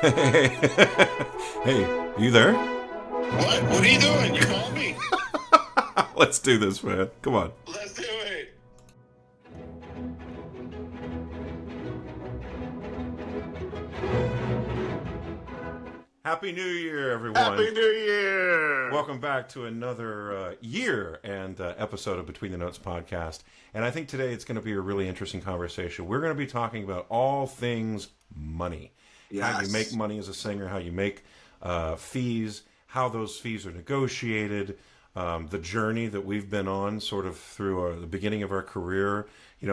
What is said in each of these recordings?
Hey, hey, are you there? What? What are you doing? You called me. Let's do this, man. Come on. Let's do it. Happy New Year, Happy everyone. New Year. Welcome back to another year and episode of Between the Notes podcast. And I think today it's going to be a really interesting conversation. We're going to be talking about all things money. How you make Yes. money as a singer, how you make fees, how those fees are negotiated, the journey that we've been on sort of through the beginning of our career,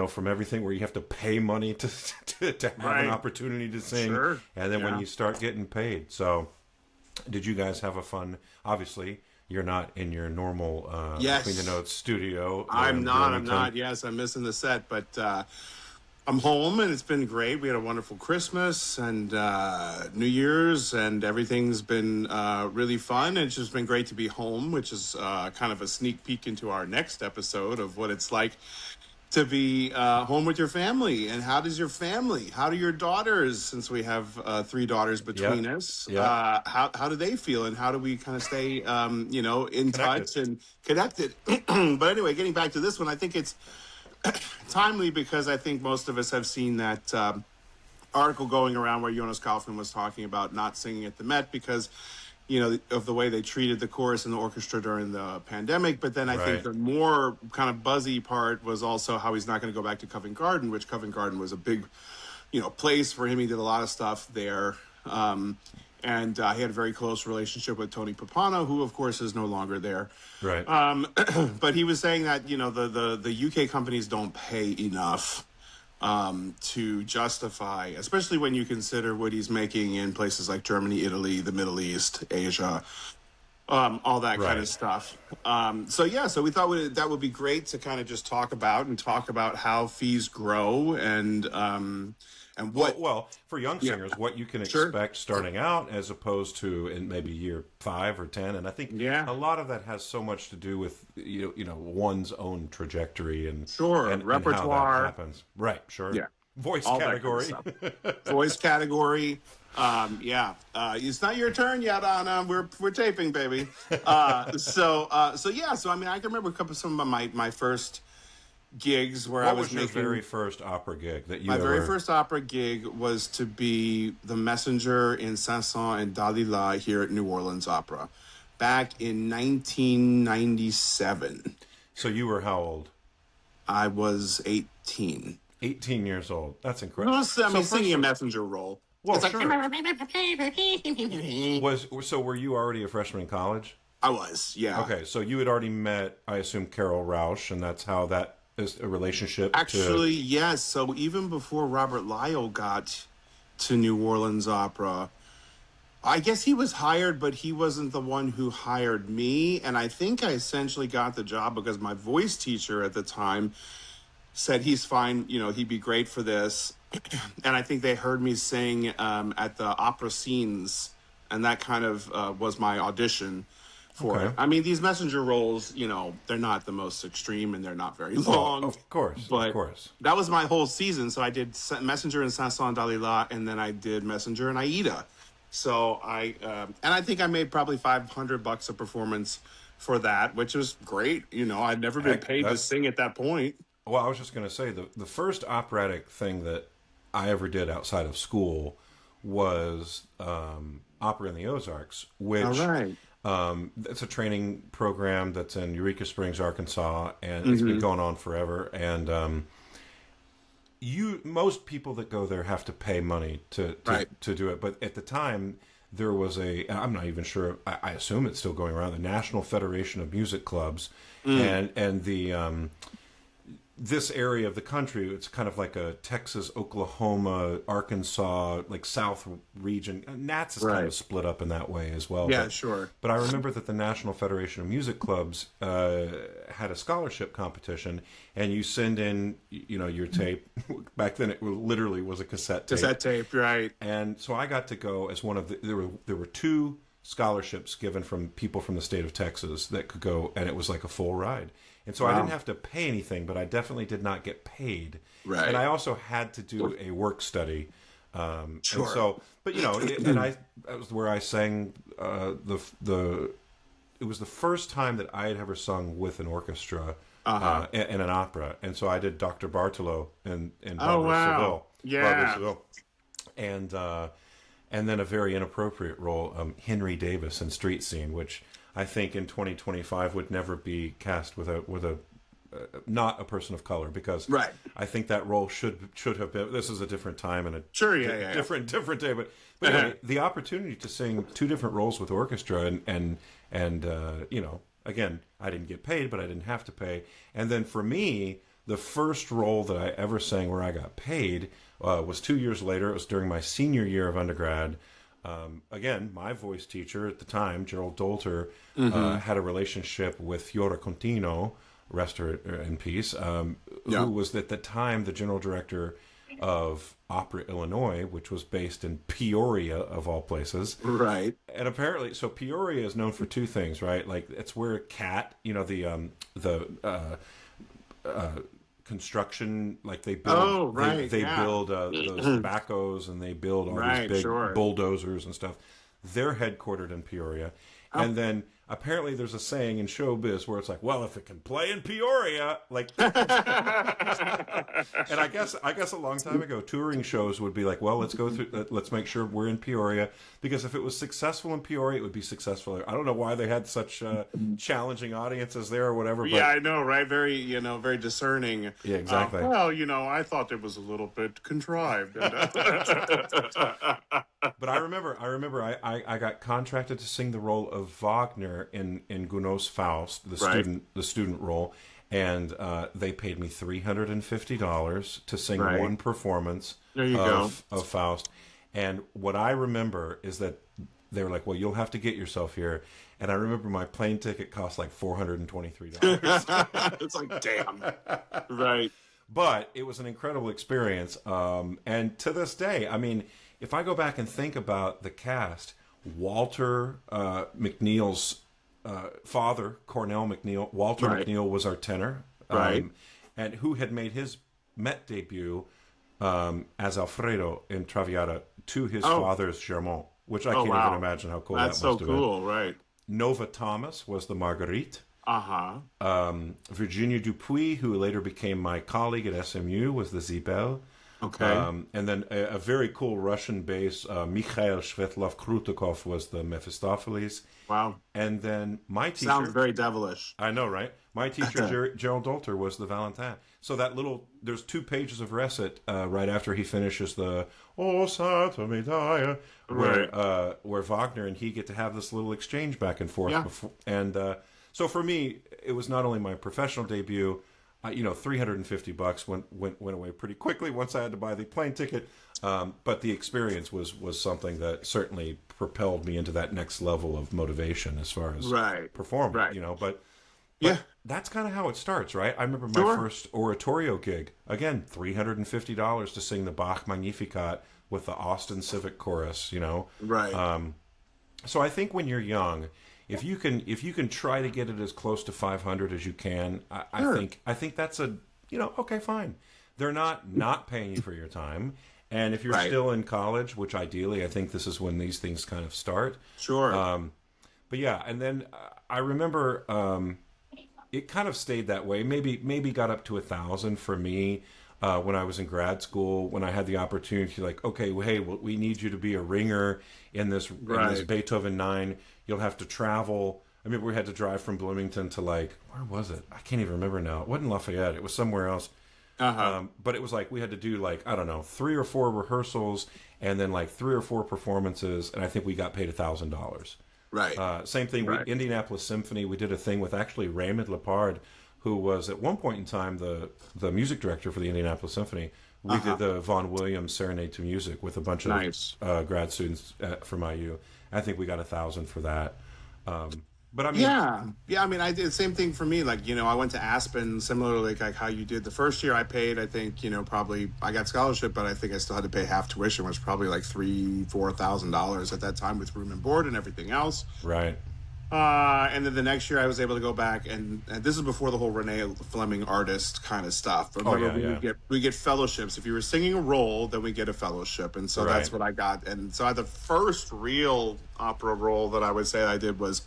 from everything where you have to pay money to have an Right. opportunity to sing, Sure. and then when Yeah. you start getting paid. So, did you guys have a fun? Obviously, you're not in your normal Between the Yes. Notes studio. There I'm in not. I'm Bloomington. not. Yes, I'm missing the set, but I'm home and it's been great. We had a wonderful Christmas and New Year's, and everything's been really fun. It's just been great to be home, which is kind of a sneak peek into our next episode of what it's like to be home with your family. And how does your family, how do your daughters, since we have three daughters Yeah, between us, yeah, how do they feel, and how do we kind of stay in connected. touch and connected? But anyway, getting back to this one, I think it's timely because I think most of us have seen that article going around where Jonas Kaufman was talking about not singing at the Met because, of the way they treated the chorus and the orchestra during the pandemic. But then I think Right. the more kind of buzzy part was also how he's not going to go back to Covent Garden, which Covent Garden was a big, place for him. He did a lot of stuff there. And he had a very close relationship with Tony Papano, who, of course, is no longer there. Right. But he was saying that the UK companies don't pay enough to justify, especially when you consider what he's making in places like Germany, Italy, the Middle East, Asia, all that kind Right. of stuff. So we thought that would be great to kind of just talk about how fees grow and Well, what. well, for young Yeah, singers, what you can sure. expect starting out as opposed to in maybe year 5 or 10, and I think Yeah, a lot of that has so much to do with one's own tragectory sure. and how that Repertoire. happens. Right, sure. Yeah, Voice all that kind of category. stuff. Voice category. Yeah, it's not your turn yet, Anna. We're taping, baby. So I mean, I can remember a couple some of my first gigs where I What was was your very making. first opera gig that you My very ever? first opera gig was to be the messenger in Saint-Saëns and Dalila here at New Orleans Opera, back in 1997. So you were how old? I was 18. 18 years old. That's incredible. I So mean, first, singing a messenger role. well, It's like sure. Were you already a freshman in college? I was, yeah. Okay, so you had already met, I assume, Carol Rausch, and that's how that is a relationship to. Actually, yes. So even before Robert Lyle got to New Orleans Opera, I guess he was hired, but he wasn't the one who hired me. And I think I essentially got the job because my voice teacher at the time said he's fine, he'd be great for this. And I think they heard me sing at the opera scenes, and that kind of was my audition for it. Okay. I mean, these messenger roles, they're not the most extreme and they're not very Well, long. of But course. that was my whole season. So I did Messenger in Sanson Dalila, and then I did Messenger in Aida. So and I think I made probably $500 a performance for that, which was great. I'd never been Heck, paid to that's sing at that point. well. I was just going to say the first operatic thing that I ever did outside of school was opera in the Ozarks, All which right. it's a training program that's in Eureka Springs, Arkansas, and it's been Mm-hmm. going on forever. And most people that go there have to pay money Right. to do it. But at the time, there was I'm not even sure. I assume it's still going around, the National Federation of Music Clubs, and the this area of the country, it's kind of like a Texas, Oklahoma, Arkansas, like South region. Nats is kind Right. of split up in that way as well. Yeah, sure. But I remember that the National Federation of Music Clubs had a scholarship competition, and you send in, your tape. Back then, it literally was a cassette tape. Cassette tape, right. And so I got to go as one of there were two scholarships given from people from the state of Texas that could go, and it was like a full ride. And so I didn't Wow. have to pay anything, but I definitely did not get paid. Right. And I also had to do a work study And Sure. so, but and that was where I sang it was the first time that I had ever sung with an orchestra in an opera, and so I did Dr. Bartolo in Oh, wow. Barber Yeah. Seville, and then a very inappropriate role, Henry Davis in Street Scene, which I think in 2025 would never be cast with a not a person of color, because Right. I think that role should have been. This is a different time and a Sure. Yeah. different day, but anyway, the opportunity to sing two different roles with orchestra and again, I didn't get paid, but I didn't have to pay. And then for me, the first role that I ever sang where I got paid was 2 years later. It was during my senior year of undergrad. Again, my voice teacher at the time, Gerald Dolter, had a relationship with Fiora Contino, rest her in peace, who was at the time the general director of Opera Illinois, which was based in Peoria, of all places. Right. And apparently, so Peoria is known for two things, right? Like, it's where CAT, the construction, like they build, Oh, right. they build those tobaccos, and they build all these big bulldozers and stuff. They're headquartered in Peoria. And then apparently there's a saying in showbiz where it's like, well, if it can play in Peoria, like, and I guess a long time ago, touring shows would be like, well, let's make sure we're in Peoria, because if it was successful in Peoria, it would be successful. I don't know why they had such challenging audiences there or whatever. But, yeah, I know, right? Very, very discerning. Yeah, exactly. I thought it was a little bit contrived. But I remember I got contracted to sing the role of Wagner in Gounod's Faust, the student role, and they paid me $350 to sing one performance of Faust. And what I remember is that they were like, well, you'll have to get yourself here. And I remember my plane ticket cost like $423. It's like, damn. Right. But it was an incredible experience. And to this day, I mean, if I go back and think about the cast, Walter McNeil's father, Cornell McNeil, Walter McNeil was our tenor, and who had made his Met debut as Alfredo in Traviata to his father's Germont, which I can't even imagine how cool that must have been. That's so cool, right? Nova Thomas was the Marguerite. Virginia Dupuis, who later became my colleague at SMU, was the Zibel. Okay. And then a very cool Russian bass, Mikhail Svetlov-Krutikov, was the Mephistopheles. Wow. And then my teacher... Sounds very devilish. I know, right? My teacher, Gerald Dolter, was the Valentin. So that there's 2 pages of recit right after he finishes the O Santa Medaya, where Wagner and he get to have this little exchange back and forth. Yeah. So for me, it was not only my professional debut, $350 went away pretty quickly once I had to buy the plane ticket. But the experience was something that certainly propelled me into that next level of motivation as far as performing. Right. But that's kind of how it starts, right? I remember my first oratorio gig. Again, $350 to sing the Bach Magnificat with the Austin Civic Chorus. Right. So I think when you're young, if you can try to get it as close to 500 as you can, I think that's okay, fine. They're not paying you for your time, and if you're still in college, which ideally I think this is when these things kind of start. Sure. But yeah, and then I remember it kind of stayed that way. Maybe got up to 1,000 for me when I was in grad school, when I had the opportunity, like, okay, well, hey, we need you to be a ringer in this Beethoven 9. You'll have to travel. I mean, we had to drive from Bloomington to, like, where was it? I can't even remember now. It wasn't Lafayette. It was somewhere else. But it was like we had to do, like, I don't know, 3 or 4 rehearsals and then like 3 or 4 performances, and I think we got paid $1,000. Right. Same thing with Indianapolis Symphony. We did a thing with actually Raymond Lepard, who was at one point in time the music director for the Indianapolis Symphony. We did the Vaughan Williams Serenade to Music with a bunch of grad students from IU. I think we got $1,000 for that. But I mean, I mean, I did the same thing for me. Like, I went to Aspen, similarly, like how you did. The first year I paid, I think, probably I got scholarship, but I think I still had to pay half tuition, which was probably like $3,000-4,000 at that time with room and board and everything else. Right. And then the next year I was able to go back, and this is before the whole Renee Fleming artist kind of stuff. Oh Remember, yeah, yeah. we get fellowships. If you were singing a role, then we get a fellowship, and so Right. that's what I got. And so the first real opera role that I would say I did was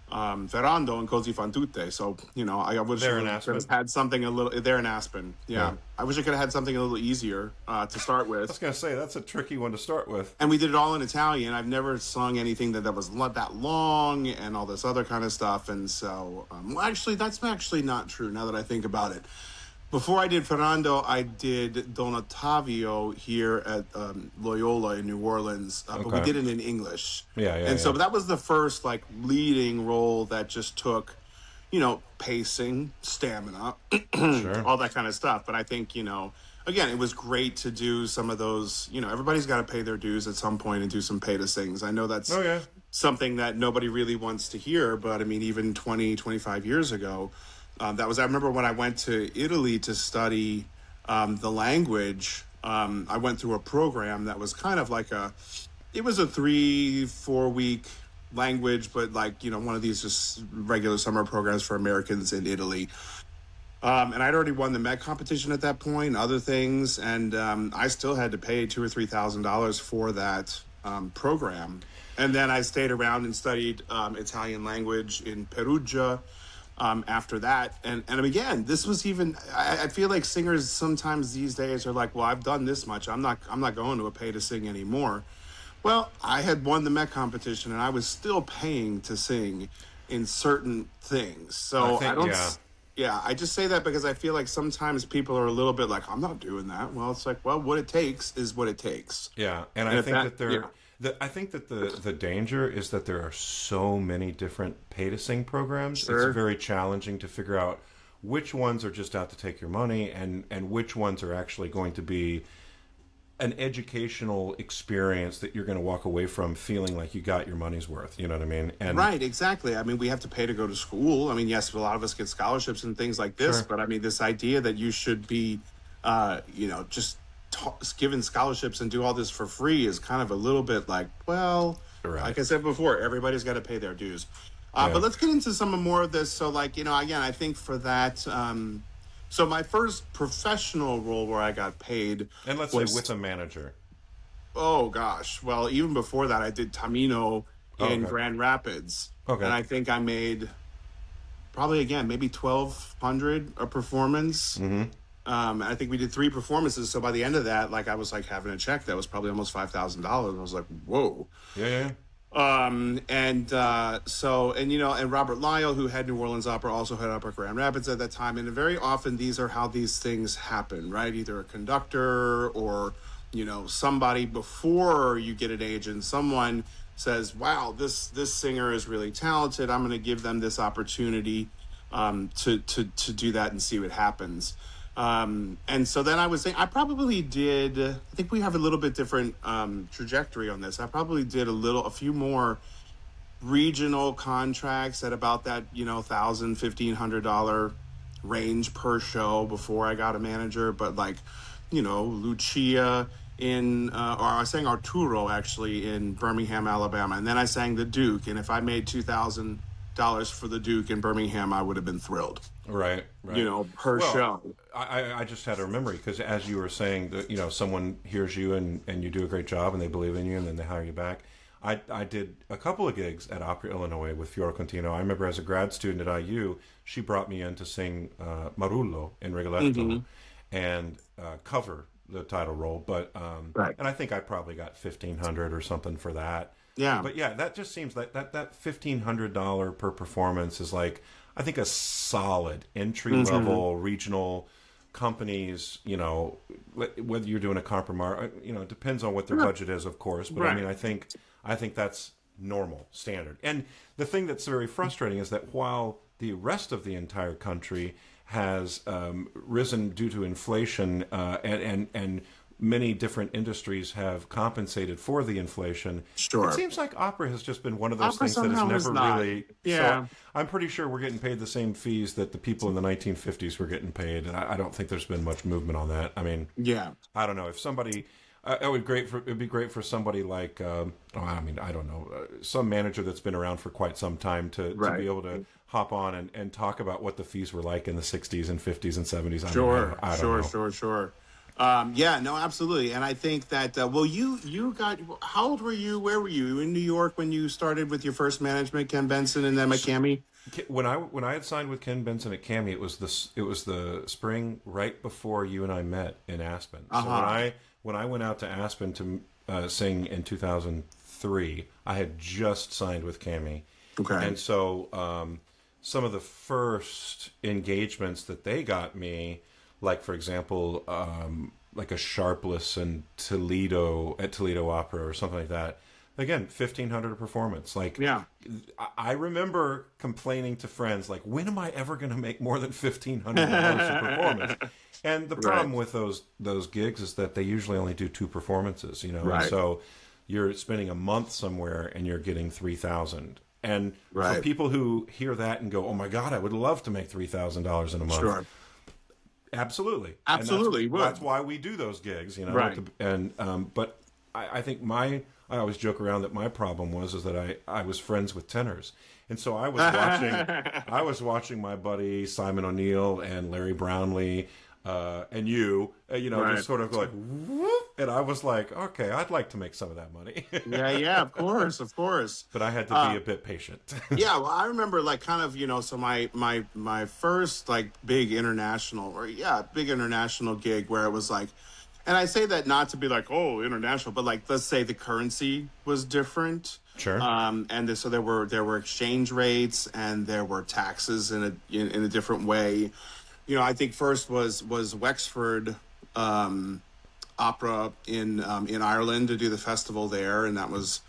Ferrando and Così fan tutte. So, I wish I There in could have Aspen. had something a little there in Aspen. Yeah. Yeah. I wish I could have had something a little easier to start I with. was gonna say that's a tricky one to start with. And we did it all in Italian. I've never sung anything that was that long and all this other kind of stuff. And so, well, actually, that's actually not true now that I think about it. Before I did Ferrando, I did Don Ottavio here at Loyola in New Orleans, but we Okay. did it in English. Yeah, yeah, And so yeah. that was the first like leading role that just took, pacing, stamina, Sure. all that kind of stuff. But I think, again, it was great to do some of those, everybody's got to pay their dues at some point and do some pay to sings. I know that's Oh yeah. something that nobody really wants to hear, but I mean, even 20, 25 years ago, I remember when I went to Italy to study the language, I went through a program that was kind of like it was a 3, 4 week language, but like, one of these just regular summer programs for Americans in Italy. And I'd already won the Met competition at that point, other things, and I still had to pay $2,000 or $3,000 for that program. And then I stayed around and studied Italian language in Perugia after that. And again, this was even. I feel like singers sometimes these days are like, "Well, I've done this much. I'm not going to a pay to sing anymore." Well, I had won the Met competition, and I was still paying to sing in certain things. I So I think don't. yeah. Yeah, I just say that because I feel like sometimes people are a little bit like, I'm not doing that. Well, it's like, well, what it takes is what it takes. Yeah, and And I if think that, that there, yeah, I think that the danger is that there are so many different pay to sing programs. It's sure. very challenging to figure out which ones are just out to take your money and which ones are actually going to be an educational experience that you're going to walk away from feeling like you got your money's worth. You know what I mean? And Right, exactly. I mean, we have to pay to go to school. I mean, yes, a lot of us get scholarships and things like this, sure, but I mean, this idea that you should be, just given scholarships and do all this for free is kind of a little bit like, well, right, like I said before, everybody's got to pay their dues. yeah. But let's get into some more of this. So, like, again, I think for that, so my first professional role where I got paid And let's say was, with a manager. oh gosh, well, even before that, I did Tamino Oh, in okay, Grand Rapids, and okay, I think I made probably again maybe 1,200 a performance. mm-hmm. I think we did 3 performances, so by the end of that, like I was like having a check that was probably almost $5,000. I was like, whoa. Yeah, yeah, And Robert Lyle, who had New Orleans Opera, also had Opera Grand Rapids at that time. And very often these are how these things happen, right? Either a conductor or, somebody before you get an agent, someone says, wow, this singer is really talented. I'm going to give them this opportunity to do that and see what happens. And so then I was saying, I think we have a little bit different trajectory on this. I probably did a few more regional contracts at about that, $1,000, $1,500 range per show before I got a manager. But like, Lucia or I sang Arturo actually in Birmingham, Alabama. And then I sang the Duke. And if I made $2,000 for the Duke in Birmingham, I would have been thrilled, right, right. per Well, show. I just had a memory because as you were saying that someone hears you and you do a great job and they believe in you and then they hire you back. I did a couple of gigs at Opera Illinois with Fiora Contino. I remember as a grad student at IU, she brought me in to sing Marullo in Rigoletto and cover the title role. But Right. and I think I probably got 1,500 or something for that. Yeah. But yeah, that just seems like that $1,500 per performance is like I think a solid entry level regional companies, whether you're doing a compromise, it depends on what their budget is, of course. But I mean, Right. I think that's normal, standard. And the thing that's very frustrating is that while the rest of the entire country has risen due to inflation, and many different industries have compensated for the inflation. Sure. It seems like opera has just been one of those Opera things that has somehow has never not. really. Yeah. So I'm pretty sure we're getting paid the same fees that the people in the 1950s were getting paid, and I don't think there's been much movement on that. I mean, Yeah. I don't know if somebody. It'd be great for somebody like I mean, I don't know, some manager that's been around for quite some time to be Right. able to hop on and talk about what the fees were like in the '60s and '50s and '70s. I mean, Sure, I don't sure, know. sure, sure. Yeah, no, absolutely. And I think that well, you got how old were you? Where were you? In New York when you started with your first management, Ken Benson, and then McCamey? When I had signed with Ken Benson at Cami, it was the spring right before you and I met in Aspen. Uh So huh. when I went out to Aspen to sing in 2003, I had just signed with Cami, Okay. and so some of the first engagements that they got me, like for example, like a Sharpless and Toledo at Toledo Opera or something like that. Again, 1,500 a performance. Like Yeah. I remember complaining to friends, like, when am I ever going to make more than $1,500 a performance? And the Right. problem with those gigs is that they usually only do two performances, and Right. so you're spending a month somewhere and you're getting 3,000. And for Right. people who hear that and go, "Oh my God, I would love to make $3,000 in a month," Sure. absolutely, and that's Absolutely that's would. why we do those gigs, Right. and but I think I always joke around that my problem is that I was friends with tenors, and so I was watching my buddy Simon O'Neill and Larry Brownlee, and Right. just sort of go like whoop, and I was like, okay, I'd like to make some of that money, Yeah. Yeah. Of course. Of course. but I had to be Uh, a bit patient. Yeah, well, I remember like kind of, so my first like big international gig where it was like, and I say that not to be like, oh, international, but like let's say the currency was different. Sure. And so there were exchange rates and there were taxes in a different way. I think first was Wexford Opera in Ireland to do the festival there, and that was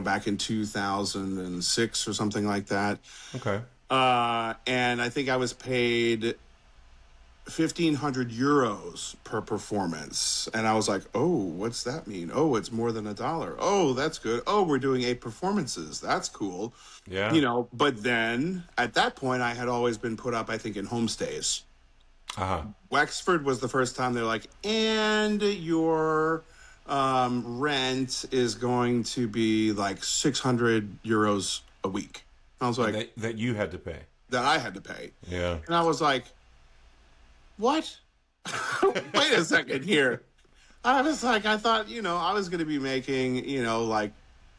back in 2006 or something like that. Okay. And I think I was paid 1,500 euros per performance, and I was like, "Oh, what's that mean? Oh, it's more than $1. Oh, that's good. Oh, we're doing 8 performances. That's cool." Yeah. But then at that point, I had always been put up, I think, in homestays. Uh-huh. Wexford was the first time they're like, and your rent is going to be like 600 euros a week. I was like, That you had to pay. that I had to pay. Yeah. And I was like, what? Wait a second here. I was like, I thought, I was going to be making, like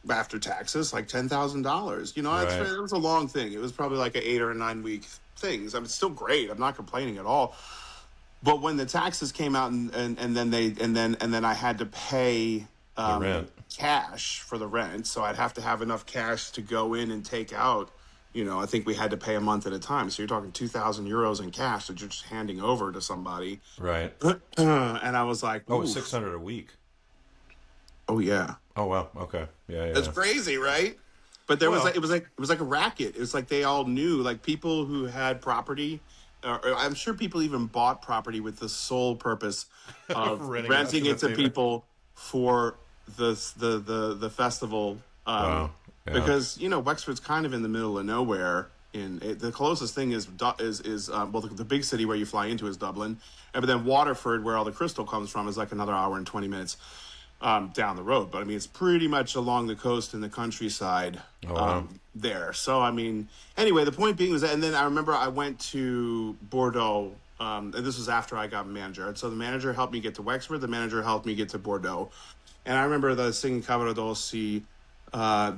after taxes, like $10,000. Right. It was a long thing. It was probably like an 8 or 9 week things. I mean, it's still great. I'm not complaining at all. But when the taxes came out and then I had to pay The rent. cash for the rent, so I'd have to have enough cash to go in and take out. I think we had to pay a month at a time. So you're talking 2,000 euros in cash that you're just handing over to somebody. Right. And I was like, Oh, it's oof. 600 a week. Oh yeah, Oh wow. Okay. Yeah. that's Yeah. crazy, right? But there was Well, like it was like a racket. It was like they all knew, like people who had property. Or I'm sure people even bought property with the sole purpose of renting renting out it to to the theater. people for the festival. Wow. Yeah. Because Wexford's kind of in the middle of nowhere. The closest thing the big city where you fly into is Dublin, but then Waterford, where all the crystal comes from, is like another hour and 20 minutes down the road. But I mean, it's pretty much along the coast in the countryside Oh wow. there. So I mean, anyway, the point being was that, and then I remember I went to Bordeaux. And this was after I got manager. And so the manager helped me get to Wexford. The manager helped me get to Bordeaux. And I remember the singing Cavaradossi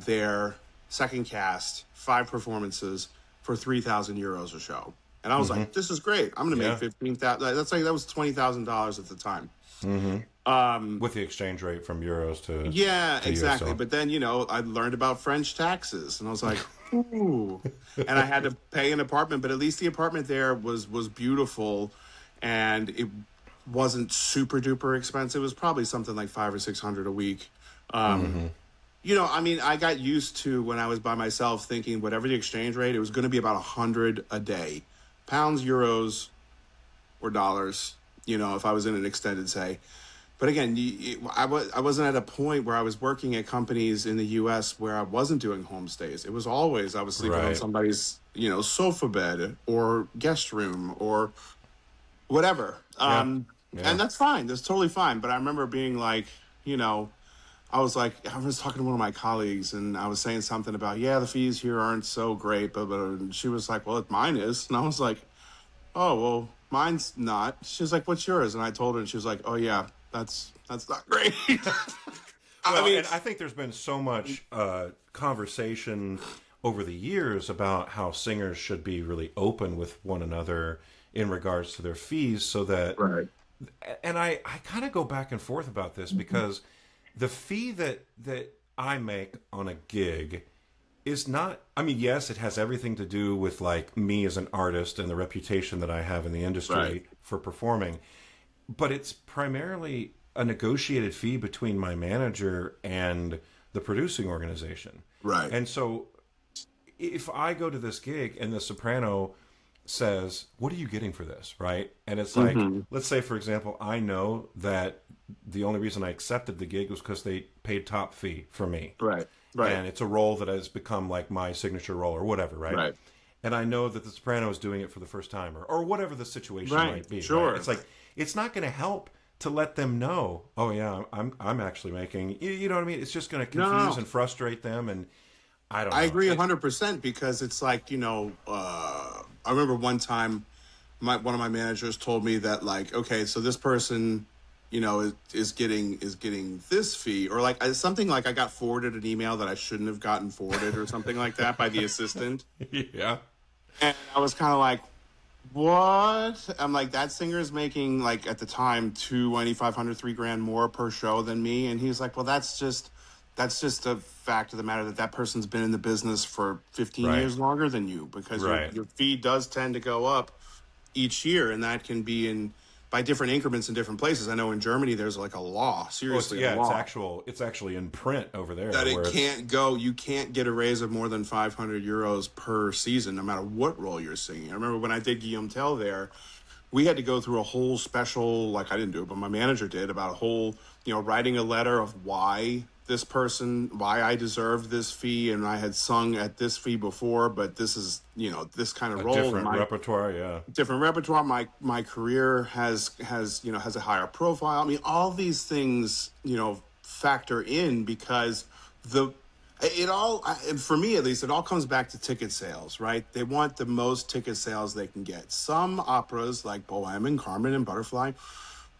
their second cast, 5 performances for 3,000 euros a show. And I was like, this is great. I'm going to Yeah. make 15,000. That was $20,000 at the time. With the exchange rate from euros to Yeah, to exactly. USL. But then, I learned about French taxes and I was like, ooh. And I had to pay an apartment, but at least the apartment there was beautiful and it wasn't super duper expensive. It was probably something like 500 or 600 a week. I mean, I got used to when I was by myself thinking whatever the exchange rate, it was going to be about 100 a day. Pounds, euros, or dollars, if I was in an extended stay. But again, I wasn't at a point where I was working at companies in the U.S. where I wasn't doing homestays. It was always I was sleeping on Right. somebody's, sofa bed or guest room or whatever. Yeah. And that's fine. That's totally fine. But I remember being like, I was like, I was talking to one of my colleagues, and I was saying something about, yeah, the fees here aren't so great, but and she was like, well, mine is, and I was like, oh, well, mine's not. She was like, what's yours? And I told her, and she was like, oh yeah, that's not great. I Well, mean, and I think there's been so much conversation over the years about how singers should be really open with one another in regards to their fees, so that, right, and I kind of go back and forth about this because the fee that I make on a gig is not, I mean, yes, it has everything to do with like me as an artist and the reputation that I have in the right, industry for performing, but it's primarily a negotiated fee between my manager and the producing organization. right. And so if I go to this gig and the soprano says, "What are you getting for this?" Right? And it's like, Hmm. let's say, for example, I know that the only reason I accepted the gig was because they paid top fee for me. Right, right, And it's a role that has become like my signature role or whatever, right? right, And I know that the soprano is doing it for the first time or whatever the situation right. might be. Right? Sure. It's like, it's not going to help to let them know, oh yeah, I'm actually making, you know what I mean? It's just going to No, no, confuse no. and frustrate them. And I don't I know. agree 100% because it's like, I remember one time one of my managers told me that, like, okay, so this person, is getting this fee, or like something, like I got forwarded an email that I shouldn't have gotten forwarded or something like that by the assistant. Yeah. And I was kind of like, what? I'm like, that singer is making, like, at the time, 2,500, 3 grand more per show than me. And he's like, well, that's just a fact of the matter, that person's been in the business for 15 Right. years longer than you, because your, Right. your fee does tend to go up each year. And that can be by different increments in different places. I know in Germany, there's like a law, Well, it's, seriously, a yeah, law it's actually in print over there that where it's you can't get a raise of more than 500 euros per season, no matter what role you're singing. I remember when I did Guillaume Tell there, we had to go through a whole special, like, I didn't do it, but my manager did, about a whole, writing a letter of why I deserved this fee, and I had sung at this fee before, but this is, this kind of a role, and different my repertoire. Yeah. different repertoire. My career has a higher profile. I mean, all these things, factor in, because the it all for me, at least, it all comes back to ticket sales, right? They want the most ticket sales they can get. Some operas, like Bohème and Carmen and Butterfly,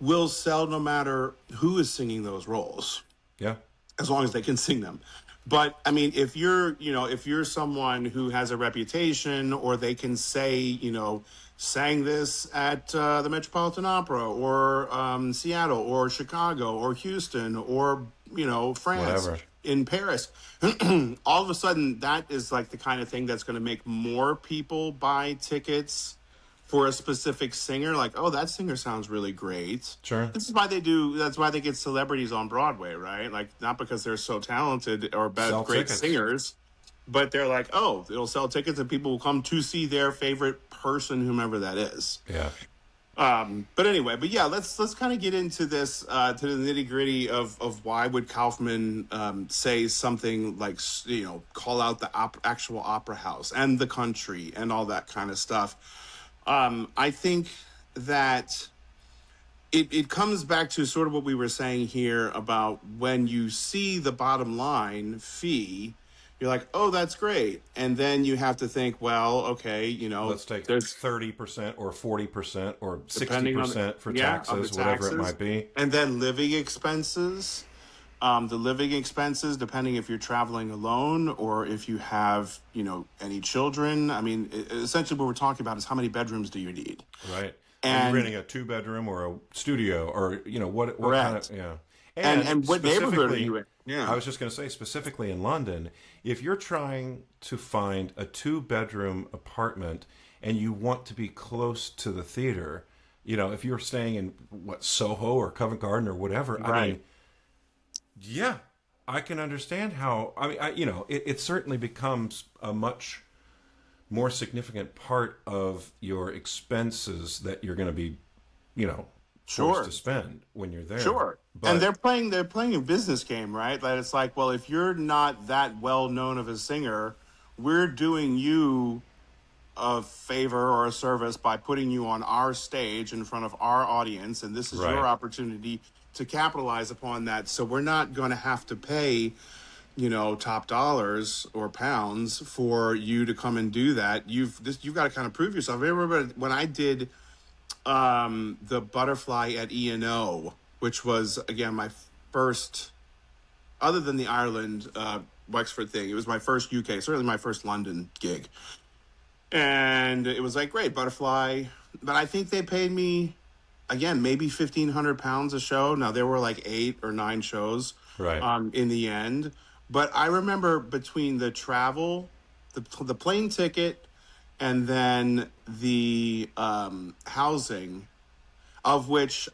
will sell no matter who is singing those roles, Yeah. as long as they can sing them. But I mean, if you're someone who has a reputation, or they can say, sang this at the Metropolitan Opera, or Seattle, or Chicago, or Houston, or France, Whatever. in Paris, all of a sudden, that is like the kind of thing that's going to make more people buy tickets for a specific singer. Like, oh, that singer sounds really great. Sure. That's why they get celebrities on Broadway, right? Like, not because they're so talented or Sell great tickets. singers, but they're like, oh, it'll sell tickets and people will come to see their favorite person, whomever that is. Yeah. But anyway, yeah, let's kind of get into this, to the nitty gritty of why would Kaufman say something like, call out the actual opera house and the country and all that kind of stuff. I think that it comes back to sort of what we were saying here about, when you see the bottom line fee, you're like, oh, that's great. And then you have to think, well, okay, Let's take there's 30% or 40% or depending on 60% for of taxes, the whatever it taxes, might be. and then living expenses. The living expenses, depending if you're traveling alone or if you have, any children. I mean, essentially what we're talking about is, how many bedrooms do you need? Right. Are you And renting a 2-bedroom or a studio, or what kind correct. of, yeah. And what neighborhood are specifically, you in? Yeah. I was just going to say, specifically in London, if you're trying to find a 2-bedroom apartment and you want to be close to the theater, if you're staying in Soho or Covent Garden or whatever, I Right. mean, yeah, I can understand how. I mean, it certainly becomes a much more significant part of your expenses that you're going to be, forced Sure. to spend when you're there. Sure. And But they're playing a business game, right? That it's like, well, if you're not that well known of a singer, we're doing you a favor or a service by putting you on our stage in front of our audience, and this is your right, opportunity to capitalize upon that. So we're not going to have to pay, you know, top dollars or pounds for you to come and do that. You've got to kind of prove yourself. I remember when I did the Butterfly at E&O, which was again my first, other than the Ireland Wexford thing, it was my first UK, certainly my first London gig, and it was like great Butterfly, but I think they paid me again maybe £1,500 a show. Now there were like 8 or 9 shows, Right. in the end, but I remember between the travel, the plane ticket, and then the housing, of which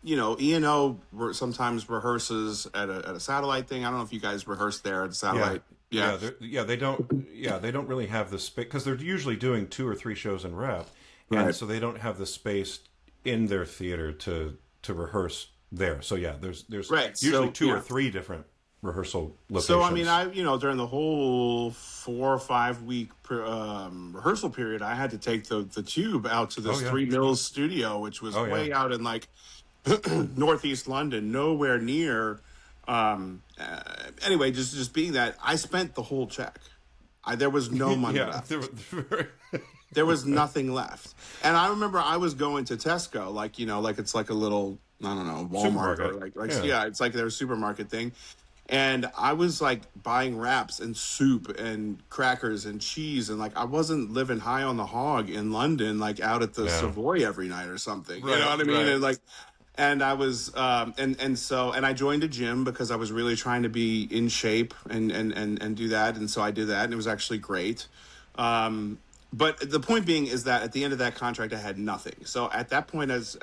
you know, E&O sometimes rehearses at a satellite thing. I don't know if you guys rehearse there at the Yeah. satellite. Yeah. They don't. Yeah, they don't really have the space because they're usually doing 2 or 3 shows in rep, and Right. so they don't have the space in their theater to rehearse there. So yeah, there's Right. usually So, 2 or yeah. 3 different rehearsal locations. So I mean, you know, during the whole 4 or 5 week rehearsal period, I had to take the tube out to this Oh yeah. 3 Mills studio, which was Oh yeah. way out in like northeast London, nowhere near. Anyway, just being that, I spent the whole check. There was no money Yeah. left. There was nothing left. And I remember I was going to Tesco, like, you know, like it's like a little, I don't know, Walmart or Supermarket. like Yeah. yeah, it's like their supermarket thing. And I was like buying wraps and soup and crackers and cheese, and like I wasn't living high on the hog in London, like out at the Yeah. Savoy every night or something. You Right, know what I mean? right. And like, and I was and I joined a gym because I was really trying to be in shape and do that, and so I did that, and it was actually great. But the point being is that at the end of that contract, I had nothing. So at that point, as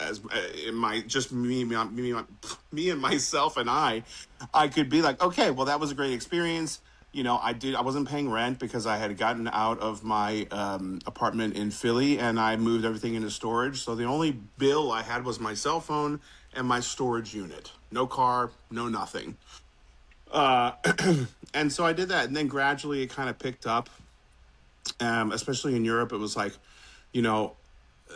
in my just me and myself and I could be like, okay, well, that was a great experience. You know, I wasn't paying rent because I had gotten out of my apartment in Philly and I moved everything into storage. So the only bill I had was my cell phone and my storage unit. No car, no nothing. Uh, and so I did that, and then gradually it kind of picked up. Especially in Europe, it was like, you know,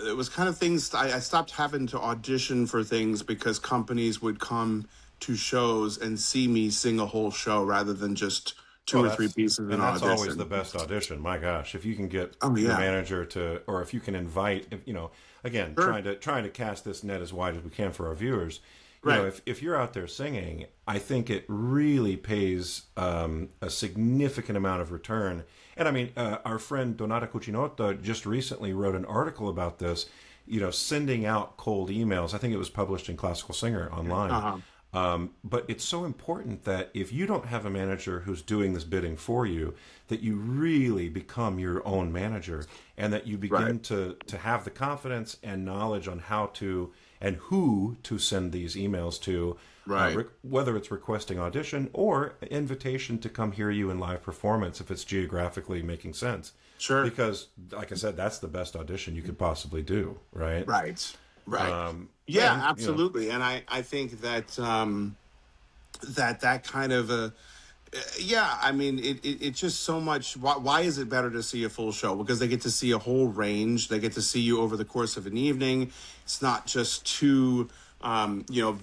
it was kind of things. I stopped having to audition for things because companies would come to shows and see me sing a whole show rather than just two Well, or three pieces in that's always the audition. best audition. My gosh, if you can get Oh your yeah, manager to, or if you can invite, you know, again, sure, trying to cast this net as wide as we can for our viewers. You know, right, if you're out there singing, I think it really pays a significant amount of return. And I mean, our friend Donata Cucinotta just recently wrote an article about this. You know, sending out cold emails. I think it was published in Classical Singer online. uh-huh, But it's so important that if you don't have a manager who's doing this bidding for you, that you really become your own manager, and that you right, begin to have the confidence and knowledge on how to and who to send these emails to, right, whether it's requesting audition or invitation to come hear you in live performance if it's geographically making sense. sure, Because, like I said, that's the best audition you could possibly do, right? right, right. Yeah, And, you know, absolutely. And I think that that kind of a yeah, I mean, it's just so much. Why is it better to see a full show? Because they get to see a whole range. They get to see you over the course of an evening. It's not just two, you know,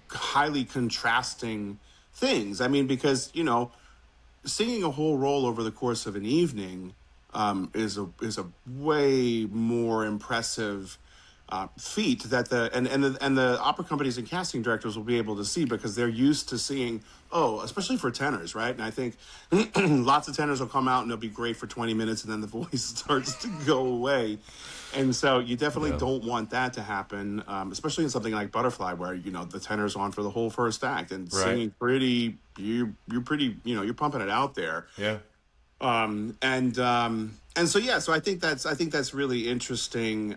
highly contrasting things. I mean, because, you know, singing a whole role over the course of an evening is a way more impressive feat that the opera companies and casting directors will be able to see because they're used to seeing, oh, especially for tenors, right? And I think lots of tenors will come out and they'll be great for 20 minutes and then the voice starts to go away. And so you definitely yeah, don't want that to happen, especially in something like Butterfly, where, you know, the tenor's on for the whole first act and right, singing pretty, you're pretty, you know, you're pumping it out there. yeah. And so yeah, so I think that's really interesting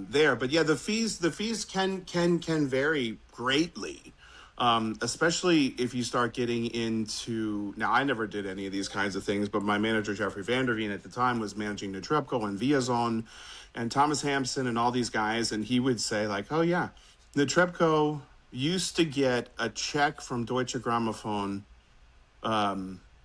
there. But yeah, the fees can vary greatly. Especially if you start getting into, now I never did any of these kinds of things, but my manager Jeffrey Vanderveen at the time was managing Netrebko and Viazon and Thomas Hampson and all these guys, and he would say like, oh yeah, Netrebko used to get a check from Deutsche Grammophon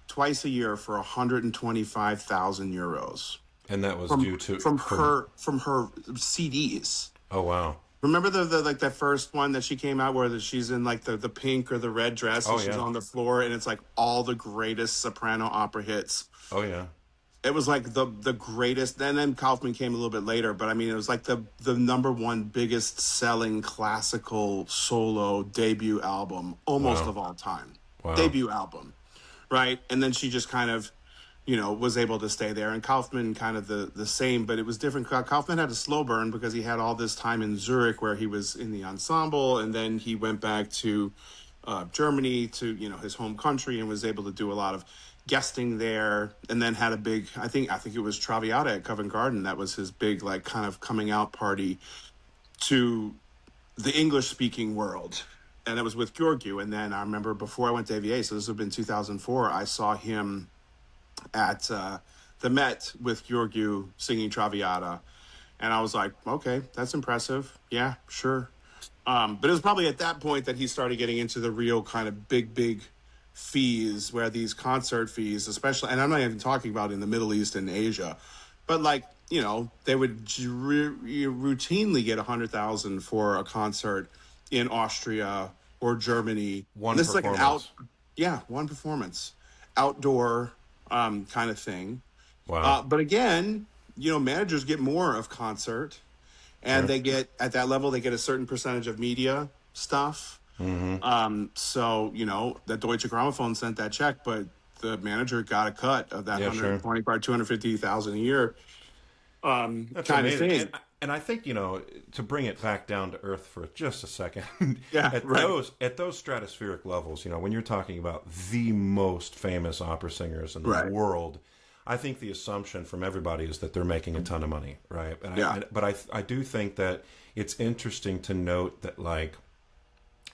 twice a year for 125,000 euros And that was from due to from from. her CDs. Oh wow. Remember the like that first one that she came out where she's in like the pink or the red dress Oh and she's yeah. on the floor and it's like all the greatest soprano opera hits. Oh yeah. It was like the greatest. And then Kaufman came a little bit later, but I mean, it was like the number one biggest selling classical solo debut album almost Wow. of all time. Wow. Debut album, right? And then she just kind of, you know, was able to stay there. And Kaufman kind of the same, but it was different. Kaufman had a slow burn because he had all this time in Zurich where he was in the ensemble, and then he went back to Germany, to, you know, his home country, and was able to do a lot of guesting there, and then had a big, I think it was Traviata at Covent Garden. That was his big like kind of coming out party to the English speaking world. And it was with Georgiou. And then I remember before I went to AVA, so this would have been 2004, I saw him at the Met with Georgiou singing Traviata. And I was like, okay, that's impressive. Yeah, sure. But it was probably at that point that he started getting into the real kind of big fees, where these concert fees, especially, and I'm not even talking about in the Middle East and Asia, but like, you know, they would routinely get 100,000 for a concert in Austria or Germany. One And this is like an performance. yeah, one performance, outdoor kind of thing. Wow. But again, you know, managers get more of concert, and Sure. they get at that level they get a certain percentage of media stuff. So you know, the Deutsche Grammophon sent that check, but the manager got a cut of that Yeah, sure. 125, 250,000 a year That's kind of amazing. thing. And I think, you know, to bring it back down to earth for just a second, Yeah, right. at those stratospheric levels, you know, when you're talking about the most famous opera singers in the Right. world, I think the assumption from everybody is that they're making a ton of money, right? Yeah. But I do think that it's interesting to note that, like,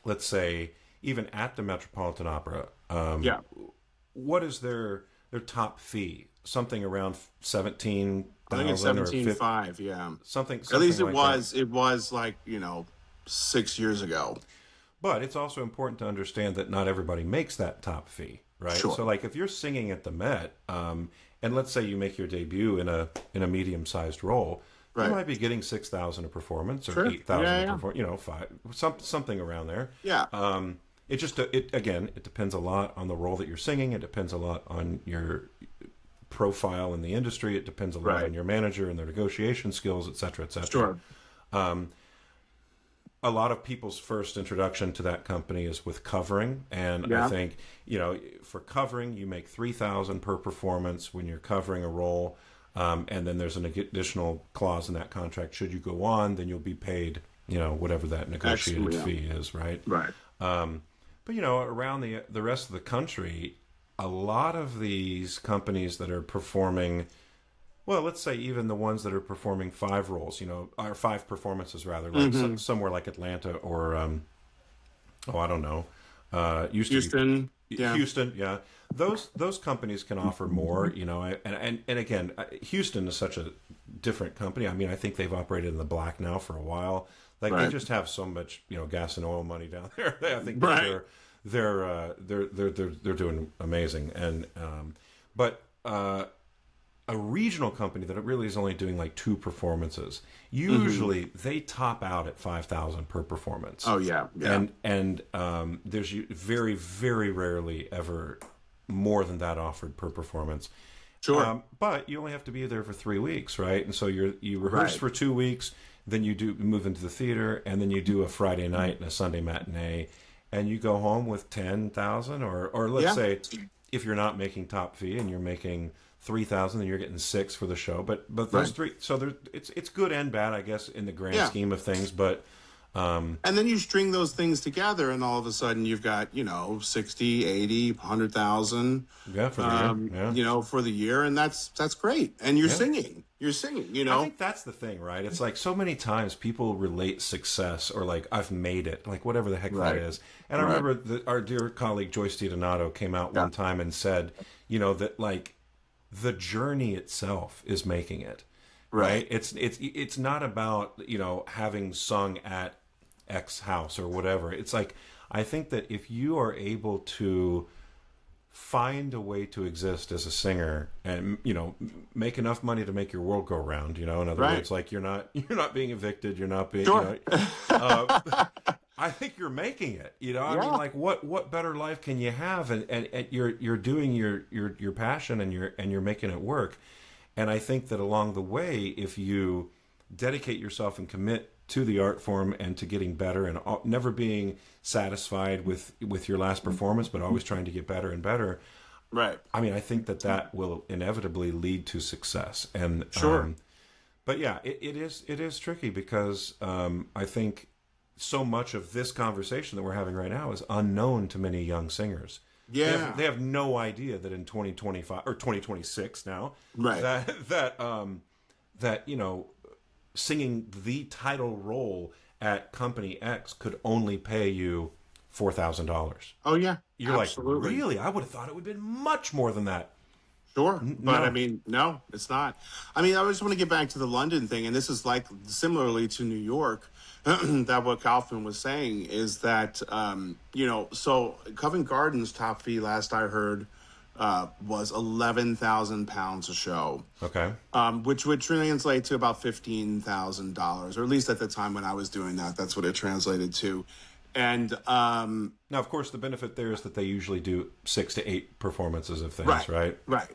let's say, even at the Metropolitan Opera, Yeah. what is their top fee? Something around I think it's 17,000 or 17.5, yeah. something At least it like was that. it was like, you know, 6 years ago. But it's also important to understand that not everybody makes that top fee, right? Sure. So, like, if you're singing at the Met, and let's say you make your debut in a medium-sized role, you Right. might be getting 6,000 a performance or Sure. 8,000 Yeah, a yeah. performance, you know, something around there. Yeah. It just it depends a lot on the role that you're singing. It depends a lot on your profile in the industry. It depends a lot Right. on your manager and their negotiation skills, et cetera, et cetera. Sure. A lot of people's first introduction to that company is with covering, and I Yeah. think, you know, for covering you make 3,000 per performance when you're covering a role, and then there's an additional clause in that contract. Should you go on, then you'll be paid, you know, whatever that negotiated Excellent, fee is, right? Right. But, you know, around the rest of the country, a lot of these companies that are performing, well, let's say even the ones that are performing 5 roles, you know, or 5 performances rather, like somewhere like Atlanta or I don't know, used to be Houston. Yeah. Houston, yeah. Those companies can offer more, you know, and again, Houston is such a different company. I mean, I think they've operated in the black now for a while. Like, they Right. just have so much, you know, gas and oil money down there. I think that Right. they're doing amazing. And but a regional company that really is only doing like 2 performances, usually they top out at 5,000 per performance. Oh yeah. Yeah. And there's very, very rarely ever more than that offered per performance. Sure. But you only have to be there for 3 weeks, right? And so you rehearse Right. for 2 weeks, then you do move into the theater, and then you do a Friday night and a Sunday matinee, and you go home with 10,000, or let's Yeah. say, if you're not making top fee and you're making 3,000, then you're getting 6 for the show. But those Right. three, so it's good and bad, I guess, in the grand Yeah. scheme of things. But And then you string those things together, and all of a sudden you've got, you know, 60, 80, 100,000, yeah, for the year, yeah. you know, for the year. And that's great. And you're Yeah. singing, you I know? think that's the thing, right? It's like so many times people relate success or like I've made it, like whatever the heck Right. that is. And I remember that our dear colleague Joyce DiDonato came out one time and said, you know, that like the journey itself is making it, right? It's not about, you know, having sung at X house or whatever. It's like, I think that if you are able to find a way to exist as a singer and, make enough money to make your world go round. In other Right. words, like you're not being evicted, you're not being, Sure. I think you're making it. I mean, Yeah. like what better life can you have? And you're doing your passion and you're making it work. And I think that along the way, if you dedicate yourself and commit to the art form and to getting better and never being satisfied with your last performance, but always trying to get better and better. Right. I mean, I think that will inevitably lead to success. And Sure. but yeah, it is tricky because I think so much of this conversation that we're having right now is unknown to many young singers. Yeah. They have no idea that in 2025 or 2026 now, Right. that singing the title role at Company X could only pay you $4,000. Oh yeah. You're Absolutely. like, really? I would have thought it would have been much more than that. Sure, but no. I mean, no, it's not. I mean, I just want to get back to the London thing, and this is like similarly to New York. That what Kaufman was saying is that so Covent Garden's top fee last I heard was £11,000 a show. Okay. Which would translate to about $15,000, or at least at the time when I was doing that, that's what it translated to. And now, of course, the benefit there is that they usually do 6 to 8 performances of things, right? Right.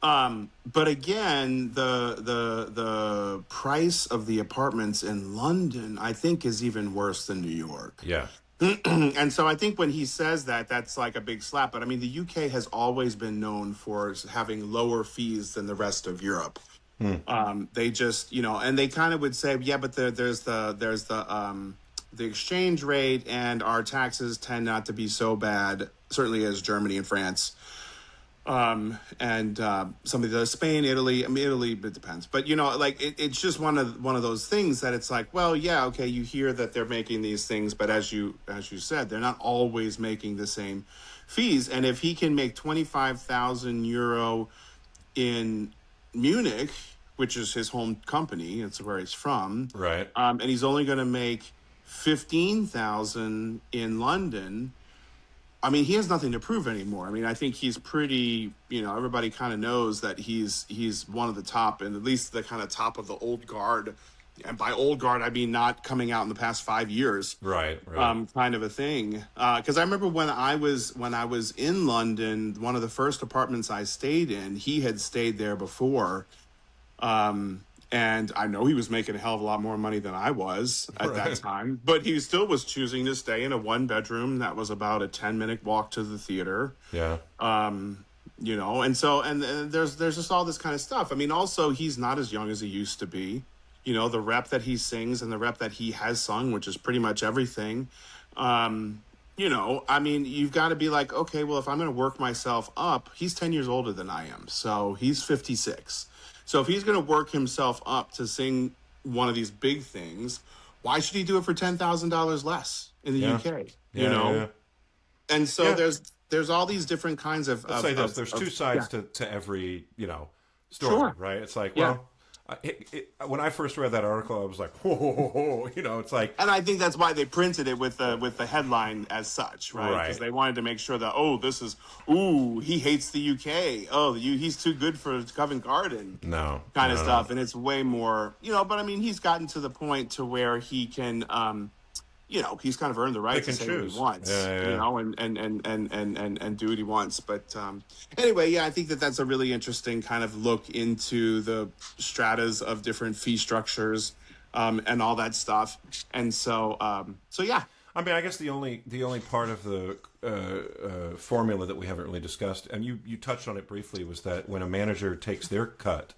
But again, the price of the apartments in London, I think, is even worse than New York. Yeah. And so I think when he says that, that's like a big slap. But I mean, the UK has always been known for having lower fees than the rest of Europe. They just, and they kind of would say, yeah, but there's the exchange rate, and our taxes tend not to be so bad, certainly as Germany and France. And some of the Spain, Italy. I mean, Italy, it depends. But it's just one of those things that it's like, well, yeah, okay, you hear that they're making these things, but as you said, they're not always making the same fees. And if he can make €25,000 in Munich, which is his home company, it's where he's from, Right. and he's only going to make 15,000 in London. I mean, he has nothing to prove anymore. I mean, I think he's pretty, everybody kind of knows that he's one of the top, and at least the kind of top of the old guard. And by old guard, I mean not coming out in the past 5 years. Right. Kind of a thing. Because I remember when I was in London, one of the first apartments I stayed in, he had stayed there before. And I know he was making a hell of a lot more money than I was at that time, but he still was choosing to stay in a 1-bedroom that was about a 10-minute walk to the theater. Yeah. And so, and there's just all this kind of stuff. I mean, also, he's not as young as he used to be. The rep that he sings and the rep that he has sung, which is pretty much everything. I mean, you've got to be like, okay, well, if I'm going to work myself up, he's 10 years older than I am. So he's 56. So if he's going to work himself up to sing one of these big things, why should he do it for $10,000 less in the UK? Yeah. And so there's all these different kinds of. Let's say this: there's two sides to every story, Sure. right? It's like, well, when I first read that article, I was like, whoa, it's like, and I think that's why they printed it with the headline as such, right? Because they wanted to make sure that he hates the UK. He's too good for Covent Garden. No, kind of stuff, and it's way more, But I mean, he's gotten to the point to where he can, he's kind of earned the right to say what he wants, and do what he wants. But anyway, I think that that's a really interesting kind of look into the stratas of different fee structures, and all that stuff. And so yeah. I mean, I guess the only part of the formula that we haven't really discussed, and you touched on it briefly, was that when a manager takes their cut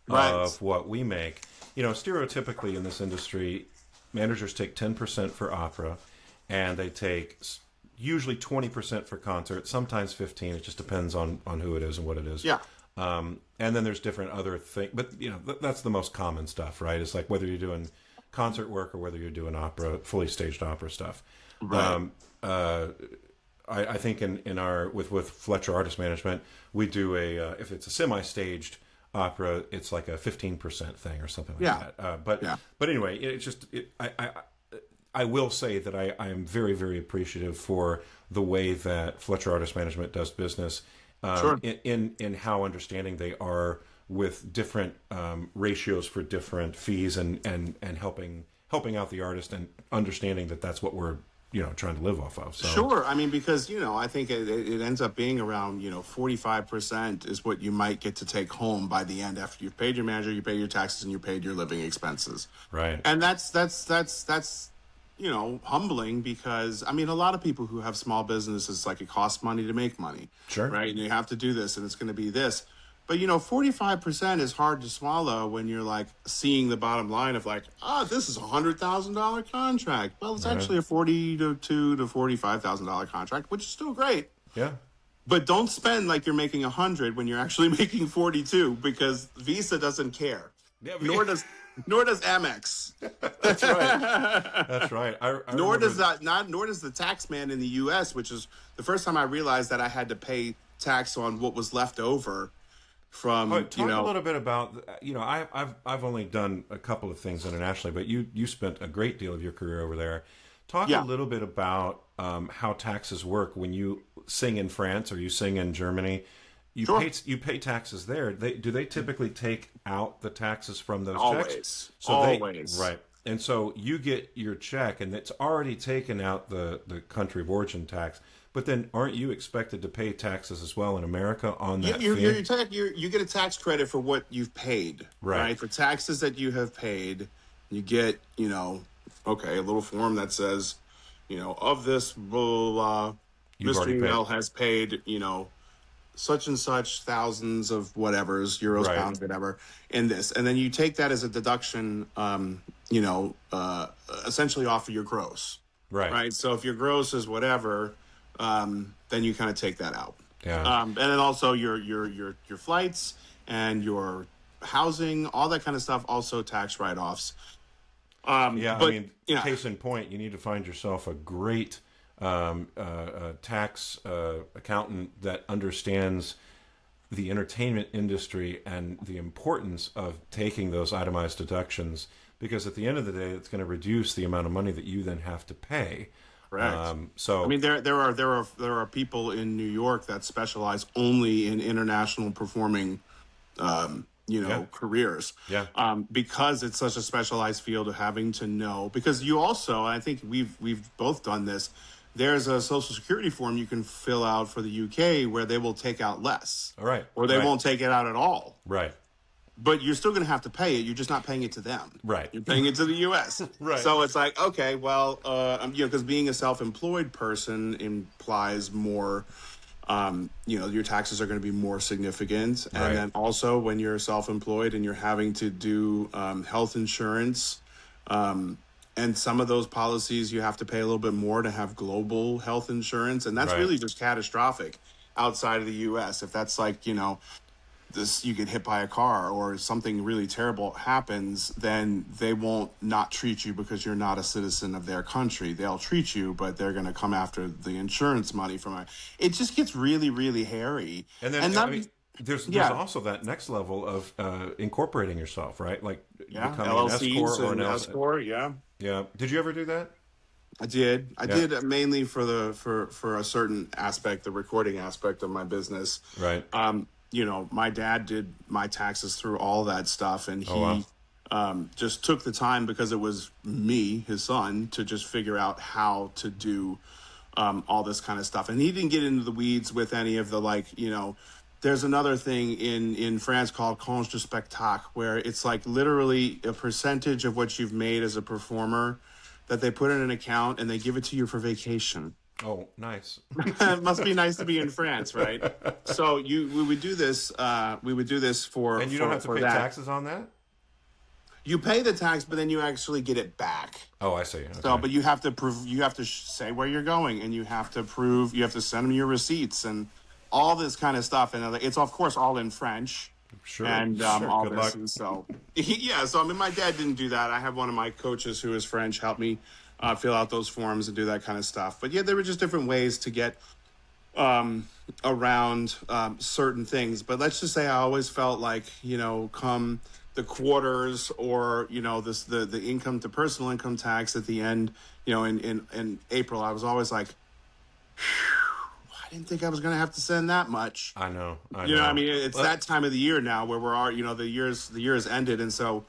of what we make, stereotypically in this industry, managers take 10% for opera, and they take usually 20% for concert, sometimes 15%. It just depends on who it is and what it is. Yeah. And then there's different other things, but that's the most common stuff, right? It's like whether you're doing concert work or whether you're doing opera, fully staged opera stuff. Right. I think in our with Fletcher Artist Management, we do if it's a semi-staged opera, it's like a 15% thing or something like that. But anyway, it's just I will say that I am very, very appreciative for the way that Fletcher Artist Management does business, Sure. in how understanding they are with different ratios for different fees, and helping out the artist, and understanding that that's what we're trying to live off of. So Sure. I mean, because, I think it ends up being around, 45% is what you might get to take home by the end after you've paid your manager, you pay your taxes, and you paid your living expenses. right, And that's humbling, because I mean, a lot of people who have small businesses, like, it costs money to make money, sure, right? And you have to do this, and it's going to be this. But 45% is hard to swallow when you're like seeing the bottom line of, like, this is $100,000 contract. Well, it's right, actually a $42,000 to $45,000 contract, which is still great. yeah, But don't spend like you're making 100 when you're actually making 42, because Visa doesn't care. yeah. Nor does Amex. That's right. That's right. I Nor remember does that not nor does the tax man in the US, which is the first time I realized that I had to pay tax on what was left over from, Talk a little bit about, I've only done a couple of things internationally, but you spent a great deal of your career over there. Talk a Yeah. little bit about how taxes work when you sing in France or you sing in Germany. Sure. You pay taxes there. Do they typically take out the taxes from those Always. checks? Always. Right. And so you get your check, and it's already taken out the country of origin tax. But then, aren't you expected to pay taxes as well in America on that fee? You get a tax credit for what you've paid, Right. For taxes that you have paid, you get, a little form that says, of this, blah, blah, blah, You've Mr. already paid. Email has paid, such and such thousands of whatevers, euros, Right. pounds, whatever, in this. And then you take that as a deduction, essentially off of your gross. Right. Right. So if your gross is whatever, then you kind of take that out. Yeah. And then also your flights and your housing, all that kind of stuff, also tax write-offs. Yeah, but, I mean, case in point, you need to find yourself a great tax accountant that understands the entertainment industry and the importance of taking those itemized deductions, because at the end of the day, it's going to reduce the amount of money that you then have to pay. Correct. So I mean, there are people in New York that specialize only in international performing, careers. Yeah. Because it's such a specialized field of having to know. Because you also, I think we've both done this. There's a Social Security form you can fill out for the UK where they will take out less. all right. Or they Right. won't take it out at all. Right. But you're still going to have to pay it. You're just not paying it to them. Right. You're paying it to the U.S. Right. So it's like, okay, well, because being a self-employed person implies more, your taxes are going to be more significant. And Right. then also when you're self-employed and you're having to do health insurance, and some of those policies you have to pay a little bit more to have global health insurance. And that's Right. really just catastrophic outside of the U.S. If that's like, you get hit by a car or something really terrible happens, then they won't not treat you because you're not a citizen of their country. They'll treat you, but they're going to come after the insurance money from it. It just gets really, really hairy. And then there's also that next level of incorporating yourself, right? Like becoming an S LLCs corp or an and L. S corp, yeah. Yeah. Did you ever do that? I did. I Yeah. did mainly for a certain aspect, the recording aspect of my business. Right. My dad did my taxes through all that stuff, and he Oh, wow. just took the time, because it was me, his son, to just figure out how to do all this kind of stuff. And he didn't get into the weeds with any of the, there's another thing in France called congé de spectacle, where it's like literally a percentage of what you've made as a performer that they put in an account and they give it to you for vacation. Oh, nice. It must be nice to be in France, right? So we would do this. We would do this for, And you don't have to pay that. taxes on that? You pay the tax, but then you actually get it back. Oh, I see. Okay. So, but you have to prove. You have to say where you're going, and you have to prove. You have to send them your receipts and all this kind of stuff. And it's of course all in French. Sure. And Sure. all Good this. luck. And so, yeah. So I mean, my dad didn't do that. I have one of my coaches who is French help me fill out those forms and do that kind of stuff. But yeah, there were just different ways to get around certain things. But let's just say I always felt like, come the quarters or, this the income to personal income tax at the end, in April, I was always like, I didn't think I was going to have to send that much. I know. I mean, it's that time of the year now where the year has ended. And so,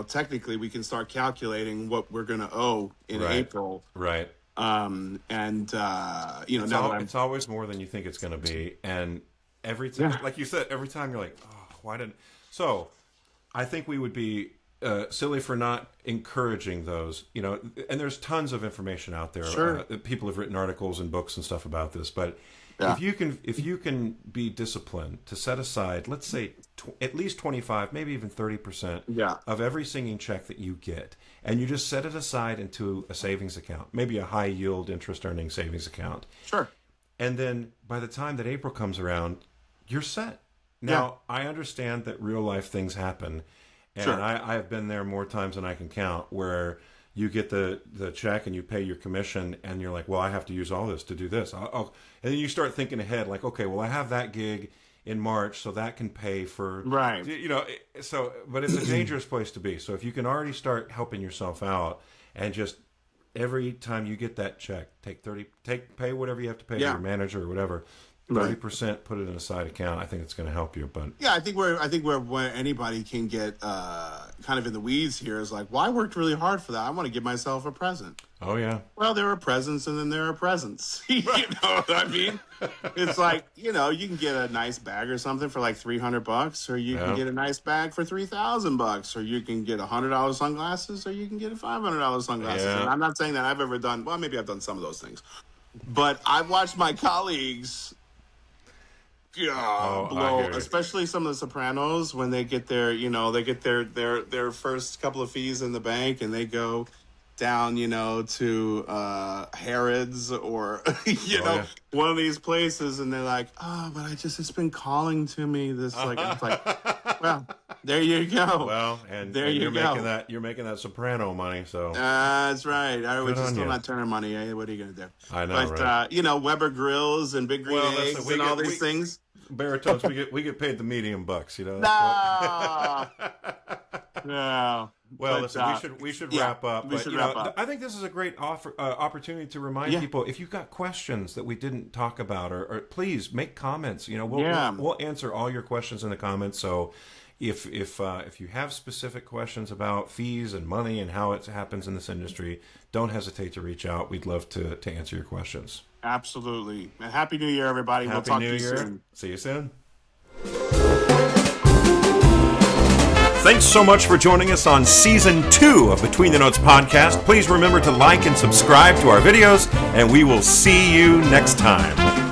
technically we can start calculating what we're going to owe in April. Right. It's always more than you think it's going to be. And every time, like you said, every time you're like, oh, why didn't, so I think we would be silly for not encouraging those, and there's tons of information out there. Sure. People have written articles and books and stuff about this, but if you can be disciplined to set aside, let's say at least 25, maybe even 30% of every singing check that you get, and you just set it aside into a savings account, maybe a high yield interest earning savings account. Sure. And then by the time that April comes around, you're set. Now, I understand that real life things happen. And I've been there more times than I can count where you get the check and you pay your commission and you're like, well, I have to use all this to do this. And then you start thinking ahead like, okay, well, I have that gig in March, so that can pay for... Right. But it's a dangerous place to be. So if you can already start helping yourself out and just every time you get that check, pay whatever you have to pay to your manager or whatever, 30%, put it in a side account. I think it's going to help you. But I think where anybody can get kind of in the weeds here is like, well, I worked really hard for that. I want to give myself a present. Oh yeah. Well, there are presents, and then there are presents. You know what I mean? It's like you can get a nice bag or something for like $300, or you can get a nice bag for $3,000, or you can get $100 sunglasses, or you can get a $500 sunglasses. Yeah. And I'm not saying that I've ever done. Well, maybe I've done some of those things, but I've watched my colleagues. Blow, especially some of the Sopranos when they get their their first couple of fees in the bank and they go down to Harrods or one of these places and they're like, oh, but it's been calling to me this it's like, well, there you go. Well, and you're making that soprano money, so that's right. Which is still not turning money. What are you gonna do? I know, but right? Weber Grills and Big Green Eggs and all these things. Baritones, we get paid the medium bucks, No. No. Well, listen, we should wrap up. We should wrap up. I think this is a great opportunity to remind people, if you've got questions that we didn't talk about, or please make comments. We'll answer all your questions in the comments. So if you have specific questions about fees and money and how it happens in this industry, don't hesitate to reach out. We'd love to answer your questions. Absolutely. And Happy New Year, everybody. We'll talk to you soon. See you soon. Thanks so much for joining us on Season 2 of Between the Notes podcast. Please remember to like and subscribe to our videos, and we will see you next time.